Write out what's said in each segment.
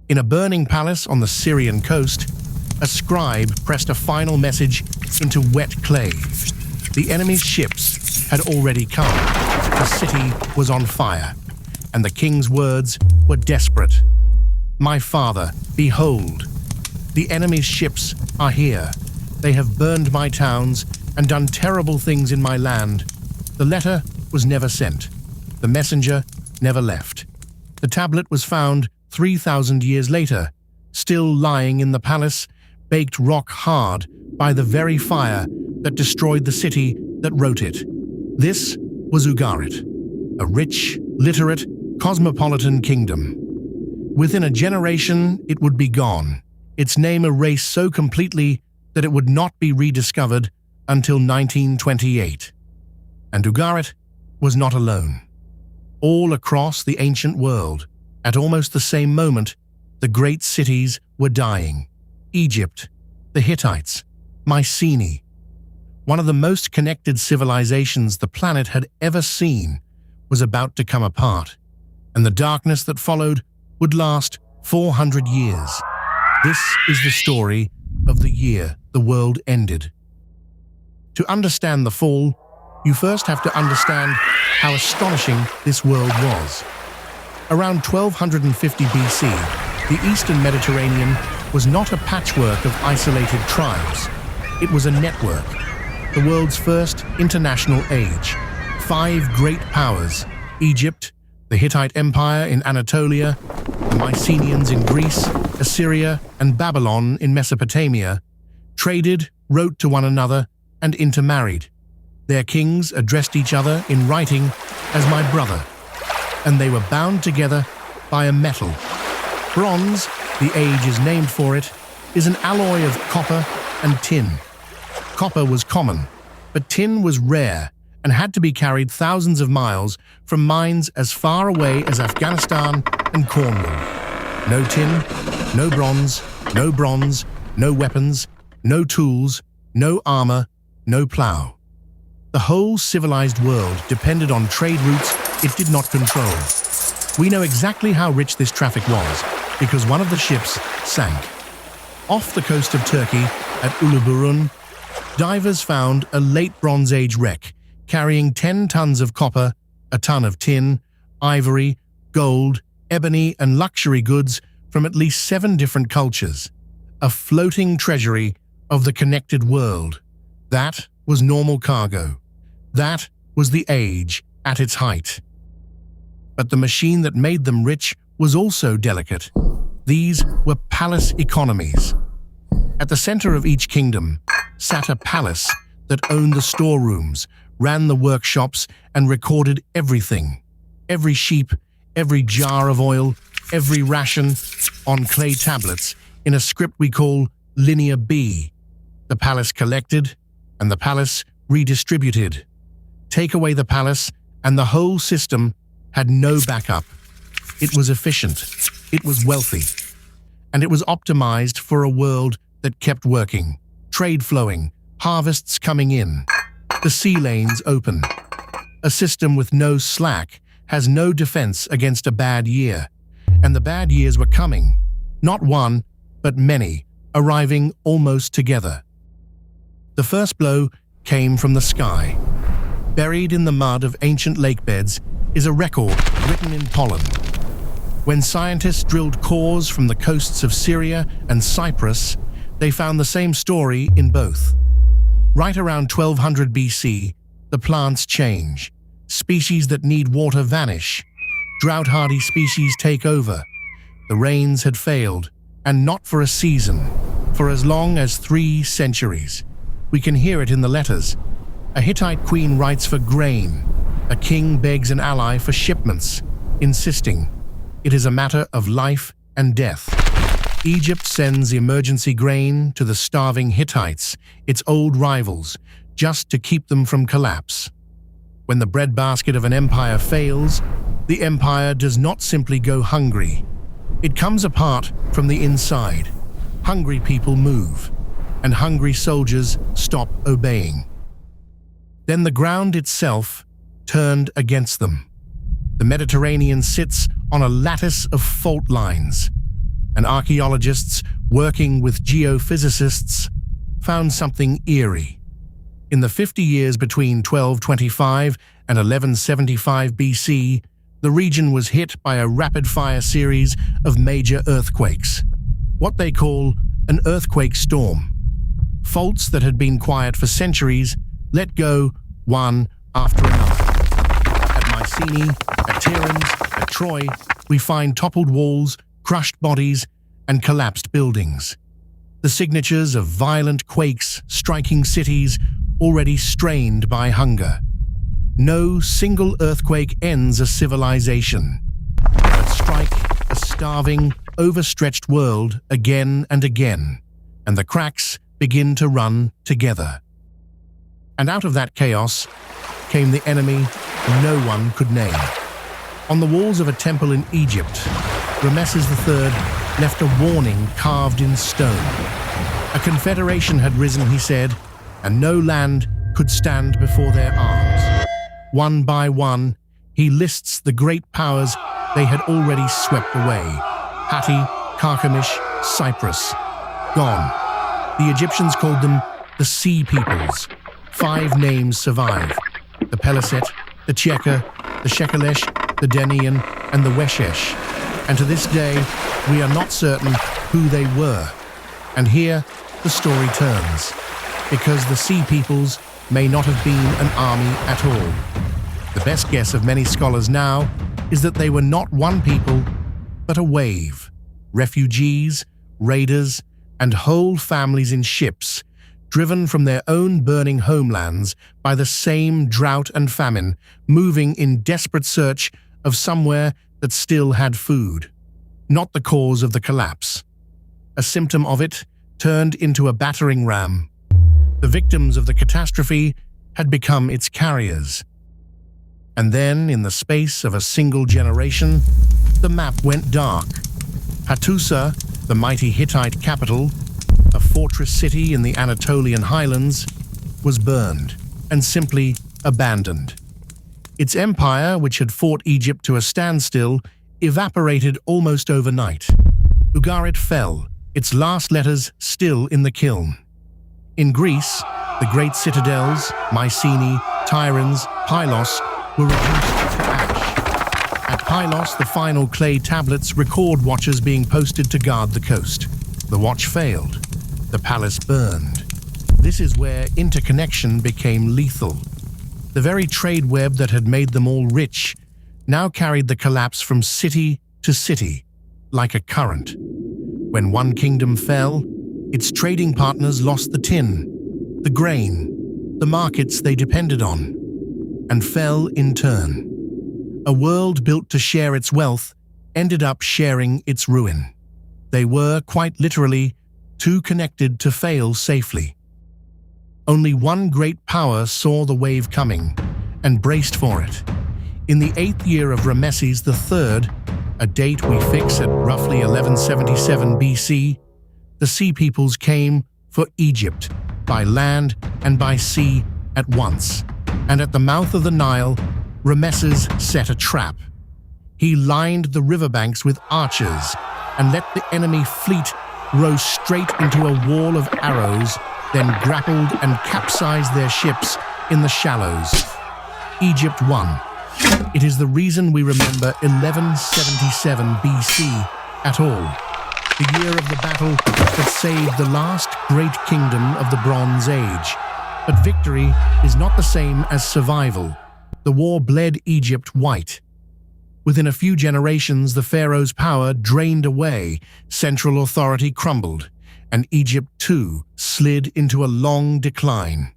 In a burning palace on the Syrian coast, a scribe pressed a final message into wet clay. The enemy's ships had already come. The city was on fire, and the king's words were desperate. "My father, behold, the enemy's ships are here. They have burned my towns and done terrible things in my land." The letter was never sent. The messenger never left. The tablet was found 3,000 years later, still lying in the palace, baked rock hard by the very fire that destroyed the city that wrote it. This was Ugarit, a rich, literate, cosmopolitan kingdom. Within a generation, it would be gone, its name erased so completely that it would not be rediscovered until 1928. And Ugarit was not alone. All across the ancient world, at almost the same moment, the great cities were dying. Egypt, the Hittites, Mycenae. One of the most connected civilizations the planet had ever seen was about to come apart, and the darkness that followed would last 400 years. This is the story of the year the world ended. To understand the fall, you first have to understand how astonishing this world was. Around 1250 BC, the Eastern Mediterranean was not a patchwork of isolated tribes. It was a network, the world's first international age. 5 great powers, Egypt, the Hittite Empire in Anatolia, the Mycenaeans in Greece, Assyria, and Babylon in Mesopotamia, traded, wrote to one another, and intermarried. Their kings addressed each other in writing as "my brother," and they were bound together by a metal. Bronze, the age is named for it, is an alloy of copper and tin. Copper was common, but tin was rare and had to be carried thousands of miles from mines as far away as Afghanistan and Cornwall. No tin, no bronze, no weapons, no tools, no armor, no plow. The whole civilized world depended on trade routes it did not control. We know exactly how rich this traffic was because one of the ships sank. Off the coast of Turkey at Uluburun, divers found a late Bronze Age wreck carrying 10 tons of copper, a ton of tin, ivory, gold, ebony, and luxury goods from at least 7 different cultures. A floating treasury of the connected world. That was normal cargo. That was the age at its height. But the machine that made them rich was also delicate. These were palace economies. At the center of each kingdom sat a palace that owned the storerooms, ran the workshops, and recorded everything. Every sheep, every jar of oil, every ration, on clay tablets in a script we call Linear B. The palace collected, and the palace redistributed. Take away the palace, and the whole system had no backup. It was efficient, it was wealthy, and it was optimized for a world that kept working, trade flowing, harvests coming in, the sea lanes open. A system with no slack has no defense against a bad year, and the bad years were coming, not one, but many, arriving almost together. The first blow came from the sky. Buried in the mud of ancient lake beds is a record written in pollen. When scientists drilled cores from the coasts of Syria and Cyprus, they found the same story in both. Right around 1200 BC, the plants change. Species that need water vanish. Drought-hardy species take over. The rains had failed, and not for a season, for as long as 3 centuries. We can hear it in the letters. A Hittite queen writes for grain. A king begs an ally for shipments, insisting it is a matter of life and death. Egypt sends emergency grain to the starving Hittites, its old rivals, just to keep them from collapse. When the breadbasket of an empire fails, the empire does not simply go hungry. It comes apart from the inside. Hungry people move, and hungry soldiers stop obeying. Then the ground itself turned against them. The Mediterranean sits on a lattice of fault lines. and archaeologists working with geophysicists found something eerie. In the 50 years between 1225 and 1175 BC, the region was hit by a rapid-fire series of major earthquakes, what they call an earthquake storm. Faults that had been quiet for centuries let go one after another. At Mycenae, at Tiryns, at Troy, we find toppled walls, crushed bodies, and collapsed buildings. The signatures of violent quakes striking cities already strained by hunger. No single earthquake ends a civilization, but strike a starving, overstretched world again and again, and the cracks begin to run together. And out of that chaos came the enemy no one could name. On the walls of a temple in Egypt, Ramesses III left a warning carved in stone. A confederation had risen, he said, and no land could stand before their arms. One by one, he lists the great powers they had already swept away. Hatti, Carchemish, Cyprus, gone. The Egyptians called them the Sea Peoples. 5 names survive: the Peliset, the Cheka, the Shekelesh, the Denian, and the Weshesh. And to this day, we are not certain who they were. And here, the story turns, because the Sea Peoples may not have been an army at all. The best guess of many scholars now is that they were not one people, but a wave. Refugees, raiders, and whole families in ships, driven from their own burning homelands by the same drought and famine, moving in desperate search of somewhere that still had food. Not the cause of the collapse. A symptom of it turned into a battering ram. The victims of the catastrophe had become its carriers. And then, in the space of a single generation, the map went dark. Hattusa, the mighty Hittite capital, a fortress city in the Anatolian highlands, was burned and simply abandoned. Its empire, which had fought Egypt to a standstill, evaporated almost overnight. Ugarit fell, its last letters still in the kiln. In Greece, the great citadels, Mycenae, Tiryns, Pylos, were reduced to ash. At Pylos, the final clay tablets record watchers being posted to guard the coast. The watch failed. The palace burned. This is where interconnection became lethal. The very trade web that had made them all rich now carried the collapse from city to city, like a current. When one kingdom fell, its trading partners lost the tin, the grain, the markets they depended on, and fell in turn. A world built to share its wealth ended up sharing its ruin. They were, quite literally, too connected to fail safely. Only one great power saw the wave coming and braced for it. In the 8th year of Ramesses III, a date we fix at roughly 1177 BC, the Sea Peoples came for Egypt, by land and by sea at once. And at the mouth of the Nile, Ramesses set a trap. He lined the riverbanks with archers and let the enemy fleet row straight into a wall of arrows, then grappled and capsized their ships in the shallows. Egypt won. It is the reason we remember 1177 BC at all, the year of the battle that saved the last great kingdom of the Bronze Age. But victory is not the same as survival. The war bled Egypt white. Within a few generations, the pharaoh's power drained away, central authority crumbled, and Egypt too slid into a long decline.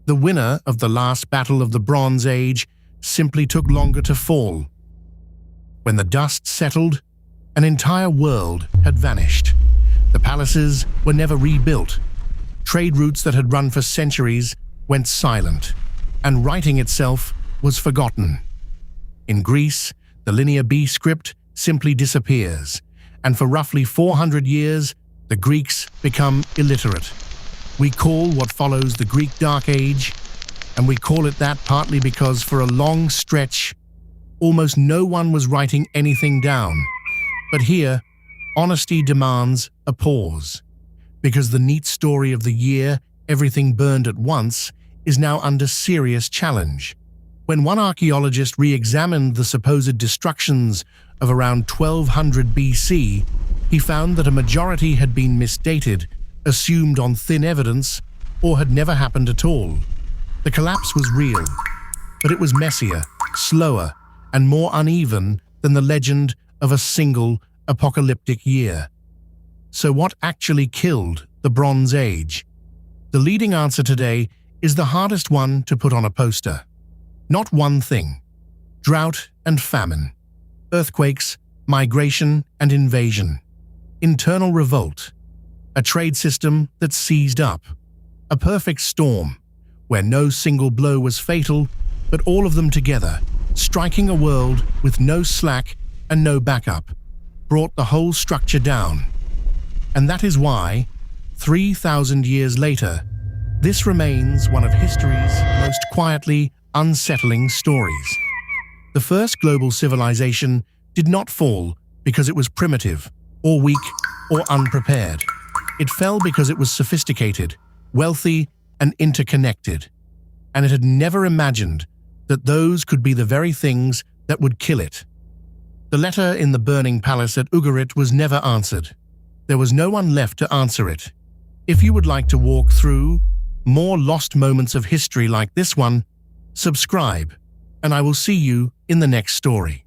The winner of the last battle of the Bronze Age simply took longer to fall. When the dust settled, an entire world had vanished. The palaces were never rebuilt. Trade routes that had run for centuries went silent, and writing itself was forgotten. In Greece, the Linear B script simply disappears, and for roughly 400 years, the Greeks become illiterate. We call what follows the Greek Dark Age, and we call it that partly because for a long stretch, almost no one was writing anything down. But here, Honesty demands a pause, because the neat story of the year everything burned at once is now under serious challenge. When one archaeologist re-examined the supposed destructions of around 1200 BC, he found that a majority had been misdated, assumed on thin evidence, or had never happened at all. The collapse was real, but it was messier, slower, and more uneven than the legend of a single apocalyptic year. So what actually killed the Bronze Age? The leading answer today is the hardest one to put on a poster. Not one thing. Drought and famine. Earthquakes, migration and invasion. Internal revolt. A trade system that seized up. A perfect storm, where no single blow was fatal, but all of them together, striking a world with no slack and no backup, brought the whole structure down. And that is why, 3,000 years later, this remains one of history's most quietly unsettling stories. The first global civilization did not fall because it was primitive, or weak, or unprepared. It fell because it was sophisticated, wealthy, and interconnected. And it had never imagined that those could be the very things that would kill it. The letter in the burning palace at Ugarit was never answered. There was no one left to answer it. If you would like to walk through more lost moments of history like this one, subscribe, and I will see you in the next story.